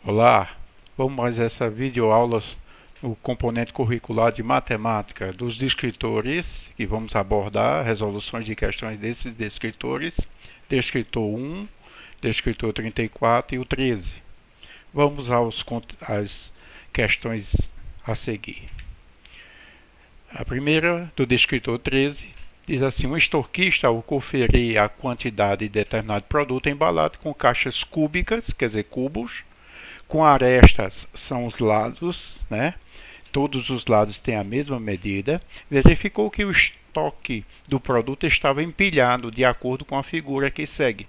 Olá, vamos mais essa videoaula no componente curricular de matemática dos descritores, que vamos abordar resoluções de questões desses descritores, descritor 1, descritor 34 e o 13. Vamos às questões a seguir. A primeira, do descritor 13, diz assim: um estoquista, ao conferir a quantidade de determinado produto embalado com caixas cúbicas, quer dizer, cubos, com arestas são os lados, né? Todos os lados têm a mesma medida. Verificou que o estoque do produto estava empilhado de acordo com a figura que segue.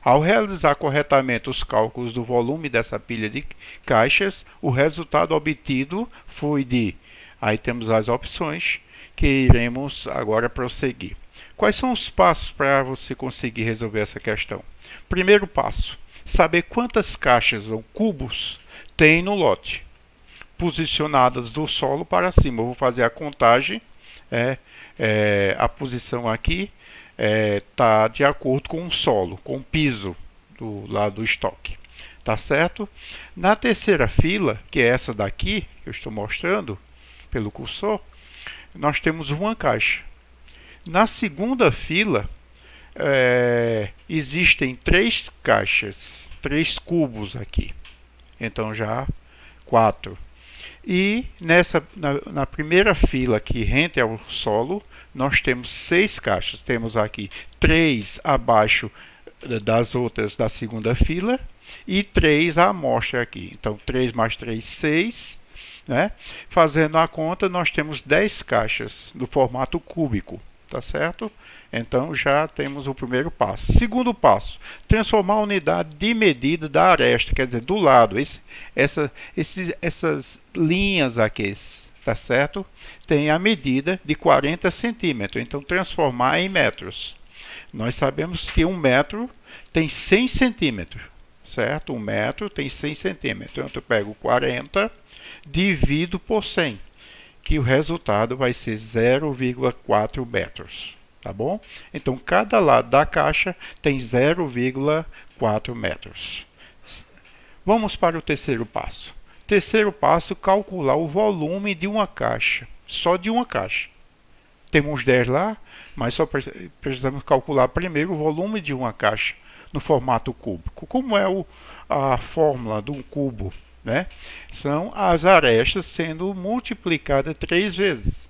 Ao realizar corretamente os cálculos do volume dessa pilha de caixas, o resultado obtido foi de... Aí temos as opções que iremos agora prosseguir. Quais são os passos para você conseguir resolver essa questão? Primeiro passo: saber quantas caixas ou cubos tem no lote, posicionadas do solo para cima. Eu vou fazer a contagem. A posição aqui está de acordo com o solo, com o piso do lado do estoque. Tá certo? Na terceira fila, que é essa daqui, que eu estou mostrando pelo cursor, nós temos uma caixa. Na segunda fila, existem 3 caixas, 3 cubos aqui. Então já 4. E na primeira fila que rente ao solo, nós temos 6 caixas. Temos aqui 3 abaixo das outras da segunda fila e 3 à amostra aqui. Então 3 mais 3, 6. Né? Fazendo a conta, nós temos 10 caixas do formato cúbico. Tá certo? Então já temos o primeiro passo. Segundo passo: transformar a unidade de medida da aresta, quer dizer, do lado. Essas linhas aqui, tá certo? Tem a medida de 40 centímetros. Então transformar em metros. Nós sabemos que 1 metro tem 100 centímetros, certo? 1 metro tem 100 centímetros. Então eu pego 40, divido por 100, que o resultado vai ser 0,4 metros. Tá bom? Então, cada lado da caixa tem 0,4 metros. Vamos para o terceiro passo. Terceiro passo: calcular o volume de uma caixa. Só de uma caixa. Temos 10 lá, mas só precisamos calcular primeiro o volume de uma caixa no formato cúbico. Como é a fórmula de um cubo? Né? São as arestas sendo multiplicadas 3 vezes.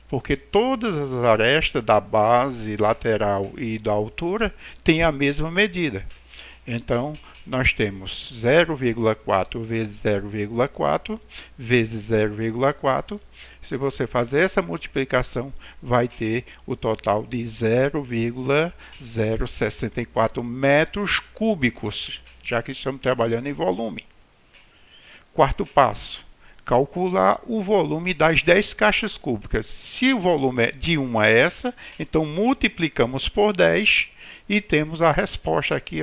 Porque todas as arestas da base, lateral e da altura têm a mesma medida. Então, nós temos 0,4 vezes 0,4 vezes 0,4. Se você fazer essa multiplicação, vai ter o total de 0,064 metros cúbicos, já que estamos trabalhando em volume. Quarto passo: calcular o volume das 10 caixas cúbicas. Se o volume de uma é essa, então multiplicamos por 10 e temos a resposta aqui,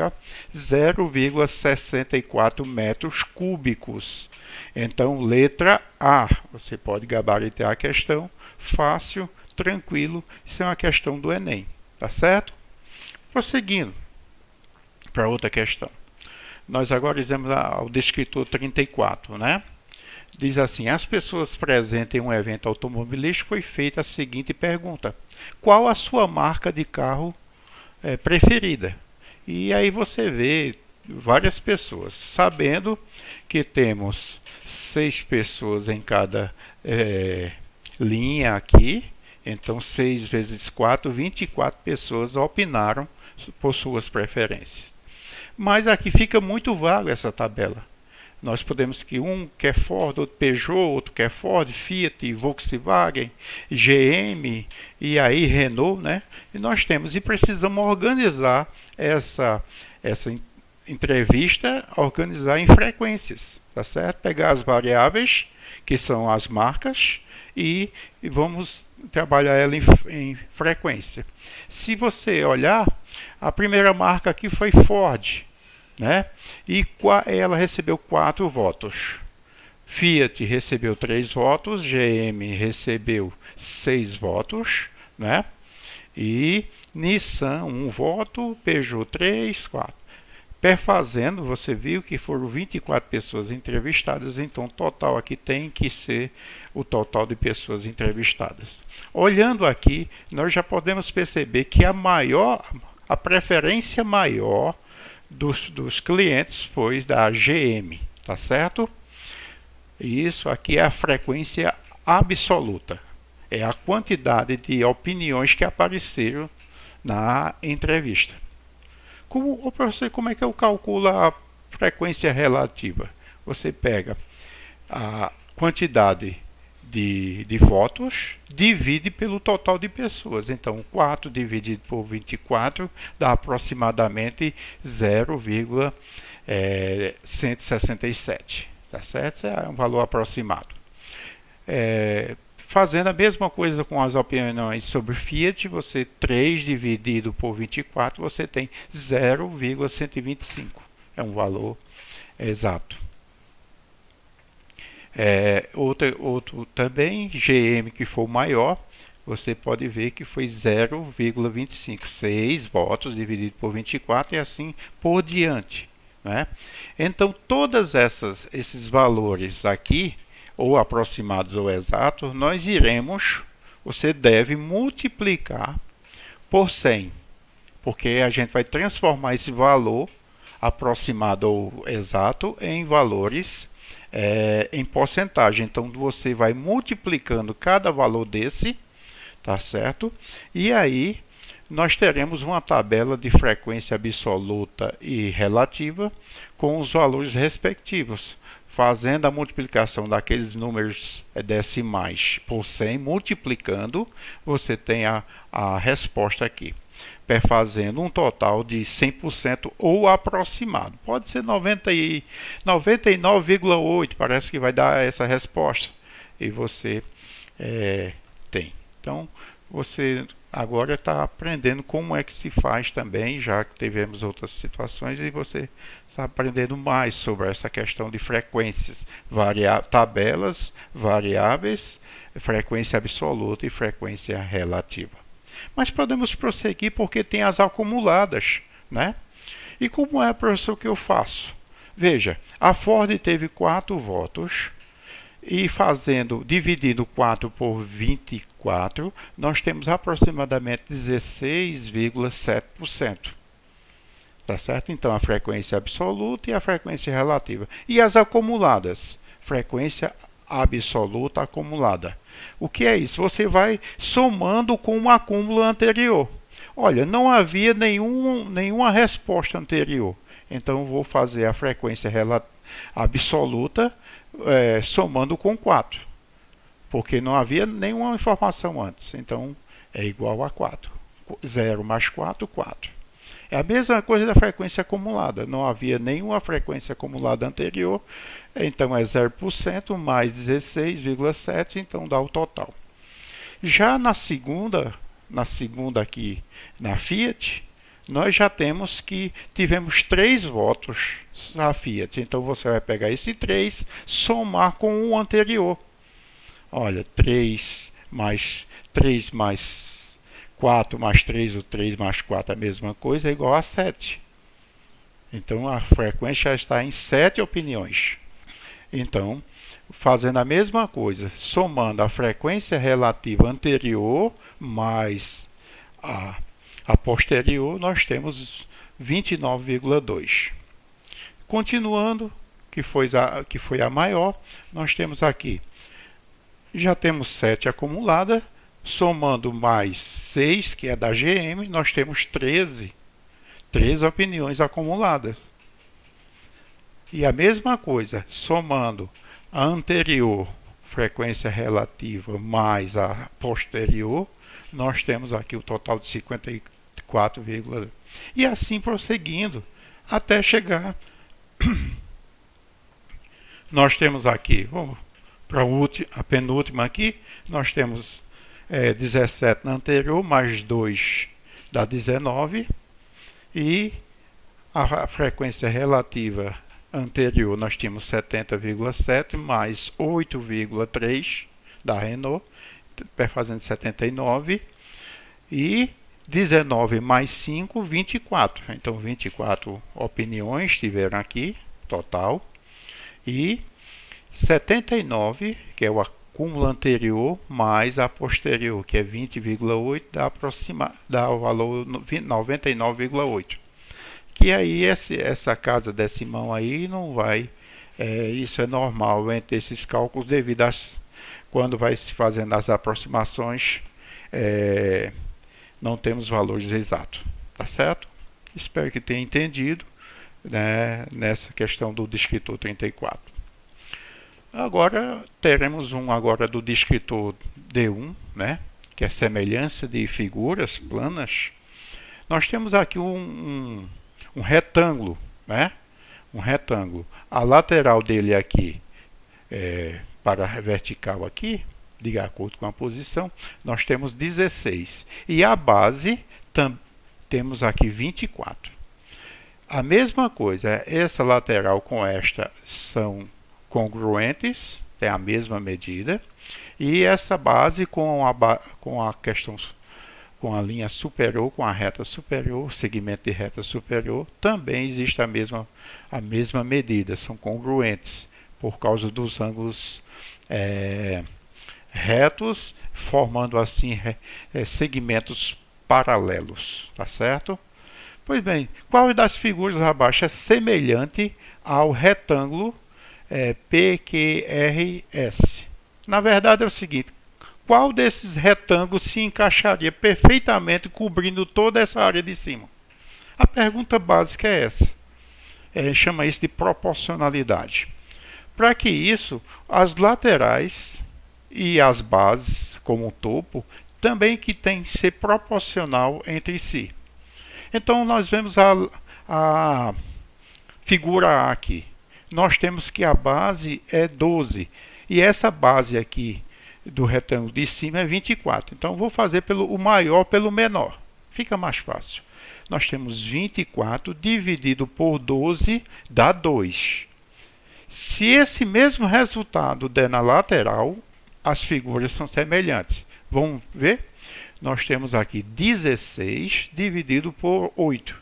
0,64 metros cúbicos. Então, letra A. Você pode gabaritar a questão, fácil, tranquilo. Isso é uma questão do Enem, tá certo? Prosseguindo para outra questão. Nós agora iremos ao descritor 34, né? Diz assim: as pessoas presentes em um evento automobilístico foi feita a seguinte pergunta: qual a sua marca de carro preferida? E aí você vê várias pessoas, sabendo que temos 6 pessoas em cada linha aqui. Então 6 vezes 4, 24 pessoas opinaram por suas preferências. Mas aqui fica muito vago essa tabela. Nós podemos que um quer Ford, outro Peugeot, outro quer Ford, Fiat, Volkswagen, GM e aí Renault, né? E nós temos, e precisamos organizar essa entrevista, organizar em frequências, tá certo? Pegar as variáveis, que são as marcas, e vamos trabalhar ela em frequência. Se você olhar, a primeira marca aqui foi Ford, né? E ela recebeu 4 votos. Fiat recebeu 3 votos, GM recebeu 6 votos, né? E Nissan 1 voto, Peugeot 3, 4. Perfazendo, você viu que foram 24 pessoas entrevistadas, então o total aqui tem que ser o total de pessoas entrevistadas. Olhando aqui, nós já podemos perceber que a preferência maior dos clientes foi da GM, tá certo? Isso aqui é a frequência absoluta, é a quantidade de opiniões que apareceram na entrevista. Como é que eu calculo a frequência relativa? Você pega a quantidade de votos, divide pelo total de pessoas. Então, 4 dividido por 24 dá aproximadamente 0,167. Tá certo? Esse é um valor aproximado. Fazendo a mesma coisa com as opiniões sobre Fiat, você 3 dividido por 24, você tem 0,125. É um valor exato. Outro também, GM, que for maior, você pode ver que foi 0,25. 6 votos dividido por 24 e assim por diante. Né? Então, todos esses valores aqui, ou aproximados ou exatos, você deve multiplicar por 100, porque a gente vai transformar esse valor aproximado ou exato em valores, em porcentagem. Então, você vai multiplicando cada valor desse, tá certo? E aí, nós teremos uma tabela de frequência absoluta e relativa com os valores respectivos. Fazendo a multiplicação daqueles números decimais por 100, multiplicando, você tem a resposta aqui. Fazendo um total de 100% ou aproximado. Pode ser 99,8, parece que vai dar essa resposta. E você tem. Então, você agora está aprendendo como é que se faz também, já que tivemos outras situações, e você está aprendendo mais sobre essa questão de frequências, tabelas, variáveis, frequência absoluta e frequência relativa. Mas podemos prosseguir porque tem as acumuladas, né? E como é, professor, que eu faço? Veja, a Ford teve 4 votos e dividindo 4 por 24, nós temos aproximadamente 16,7%. Tá certo? Então, a frequência absoluta e a frequência relativa. E as acumuladas? Frequência absoluta acumulada. O que é isso? Você vai somando com um acúmulo anterior. Olha, não havia nenhuma resposta anterior. Então, eu vou fazer a frequência absoluta somando com 4. Porque não havia nenhuma informação antes. Então, é igual a 4. 0 mais 4, 4. É a mesma coisa da frequência acumulada. Não havia nenhuma frequência acumulada anterior. Então, é 0% mais 16,7, então dá o total. Já na segunda aqui, na Fiat, nós já tivemos 3 votos na Fiat. Então, você vai pegar esse 3, somar com o anterior. Olha, 3 mais 4 mais 3, ou 3 mais 4 é a mesma coisa, é igual a 7. Então, a frequência já está em 7 opiniões. Então, fazendo a mesma coisa, somando a frequência relativa anterior mais a posterior, nós temos 29,2. Continuando, que foi a maior, nós temos aqui, já temos 7 acumulada, somando mais 6, que é da GM, nós temos 13 opiniões acumuladas. E a mesma coisa, somando a anterior, frequência relativa, mais a posterior, nós temos aqui o total de 54, e assim prosseguindo, até chegar. Nós temos aqui, vamos para a penúltima aqui, nós temos 17 na anterior, mais 2 dá 19, e a frequência relativa anterior nós tínhamos 70,7 mais 8,3 da Renault, fazendo 79, e 19 mais 5, 24. Então, 24 opiniões tiveram aqui, total. E 79, que é o acúmulo anterior, mais a posterior, que é 20,8, dá o valor 99,8. Que aí essa casa decimal aí não vai... isso é normal entre esses cálculos, devido quando vai se fazendo as aproximações, não temos valores exatos, tá certo? Espero que tenha entendido, né, nessa questão do descritor 34. Agora teremos agora do descritor D1, né, que é semelhança de figuras planas. Nós temos aqui um retângulo, né? Um retângulo. A lateral dele aqui, para a vertical aqui, de acordo com a posição, nós temos 16. E a base, temos aqui 24. A mesma coisa, essa lateral com esta são congruentes, tem a mesma medida. E essa base com a questão, com a linha superior, com a reta superior, segmento de reta superior, também existe a mesma medida, são congruentes, por causa dos ângulos retos, formando assim segmentos paralelos, tá certo? Pois bem, qual das figuras abaixo é semelhante ao retângulo PQRS? Na verdade é o seguinte: qual desses retângulos se encaixaria perfeitamente cobrindo toda essa área de cima? A pergunta básica é essa. Chama isso de proporcionalidade. Para que isso, as laterais e as bases, como o topo, também que tem que ser proporcional entre si. Então, nós vemos a figura A aqui. Nós temos que a base é 12. E essa base aqui do retângulo de cima é 24. Então, vou fazer o maior pelo menor. Fica mais fácil. Nós temos 24 dividido por 12 dá 2. Se esse mesmo resultado der na lateral, as figuras são semelhantes. Vamos ver? Nós temos aqui 16 dividido por 8.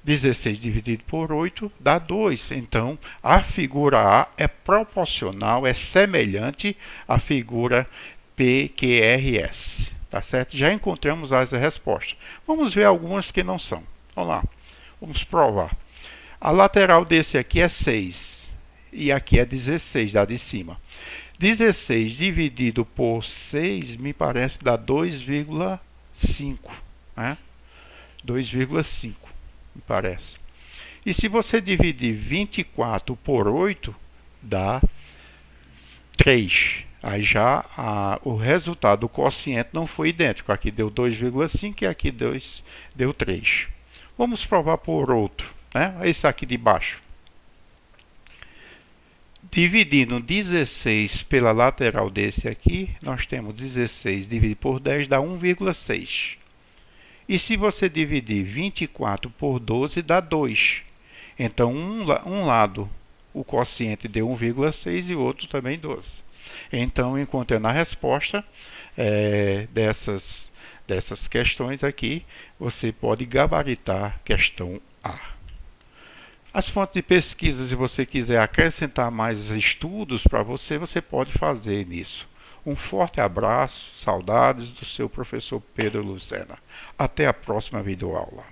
16 dividido por 8 dá 2. Então, a figura A é proporcional, é semelhante à figura PQRS. Tá certo? Já encontramos as respostas. Vamos ver algumas que não são. Vamos lá. Vamos provar. A lateral desse aqui é 6. E aqui é 16, da de cima. 16 dividido por 6 me parece dar 2,5. Né? 2,5 me parece. E se você dividir 24 por 8, dá 3. Aí já o resultado do quociente não foi idêntico. Aqui deu 2,5 e aqui deu 3. Vamos provar por outro. Né? Esse aqui de baixo. Dividindo 16 pela lateral desse aqui, nós temos 16 dividido por 10 dá 1,6. E se você dividir 24 por 12 dá 2. Então, um lado o quociente deu 1,6 e o outro também 12. Então, encontrando a resposta dessas questões aqui, você pode gabaritar questão A. As fontes de pesquisa, se você quiser acrescentar mais estudos para você, você pode fazer nisso. Um forte abraço, saudades do seu professor Pedro Lucena. Até a próxima videoaula.